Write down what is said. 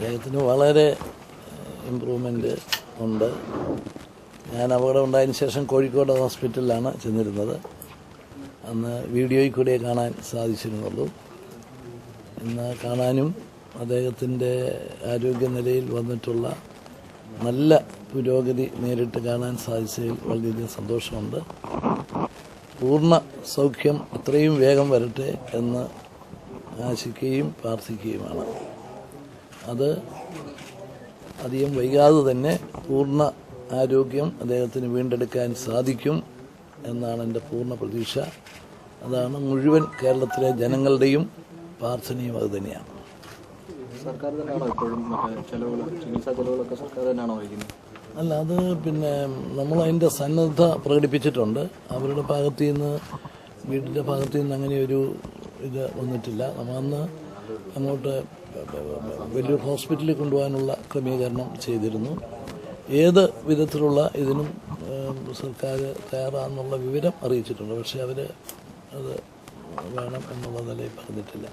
അദ്ദേഹത്തിന് വളരെ ഇമ്പ്രൂവ്മെൻ്റ് ഉണ്ട്. ഞാൻ അപകടം ഉണ്ടായതിനു ശേഷം കോഴിക്കോട് ഹോസ്പിറ്റലിലാണ് ചെന്നിരുന്നത്. അന്ന് വീഡിയോയിൽ കൂടെ കാണാൻ സാധിച്ചിരുന്നുള്ളൂ. ഇന്ന് കാണാനും അദ്ദേഹത്തിൻ്റെ ആരോഗ്യനിലയിൽ വന്നിട്ടുള്ള നല്ല പുരോഗതി നേരിട്ട് കാണാൻ സാധിച്ചതിൽ വളരെയധികം സന്തോഷമുണ്ട്. പൂർണ്ണ സൗഖ്യം എത്രയും വേഗം വരട്ടെ എന്ന് ആശിക്കുകയും പ്രാർത്ഥിക്കുകയുമാണ്. അത് അധികം വൈകാതെ തന്നെ പൂർണ്ണ ആരോഗ്യം അദ്ദേഹത്തിന് വീണ്ടെടുക്കാൻ സാധിക്കും എന്നാണ് എൻ്റെ പൂർണ്ണ പ്രതീക്ഷ. അതാണ് മുഴുവൻ കേരളത്തിലെ ജനങ്ങളുടെയും പ്രാർത്ഥനയും അത് തന്നെയാണ്. സർക്കാർ തന്നെയാണോ ഇപ്പോഴും ചികിത്സാ ചെലവുകളൊക്കെ സർക്കാർ തന്നെയാണോ വഹിക്കുന്നത്? അല്ല, അത് നമ്മൾ അതിൻ്റെ സന്നദ്ധ പ്രകടിപ്പിച്ചിട്ടുണ്ട്. അവരുടെ ഭാഗത്തു നിന്ന്, വീടിൻ്റെ ഭാഗത്തു നിന്ന് അങ്ങനെയൊരു ഇത് വന്നിട്ടില്ല. നമ്മളന്ന് അങ്ങോട്ട് വലിയൊരു ഹോസ്പിറ്റലിൽ കൊണ്ടുപോകാനുള്ള ക്രമീകരണം ചെയ്തിരുന്നു. ഏത് വിധത്തിലുള്ള ഇതിനും സർക്കാർ തയ്യാറാണെന്നുള്ള വിവരം അറിയിച്ചിട്ടുണ്ട്. പക്ഷേ അവർ അത് വേണം എന്നുള്ള നിലയിൽ പറഞ്ഞിട്ടില്ല.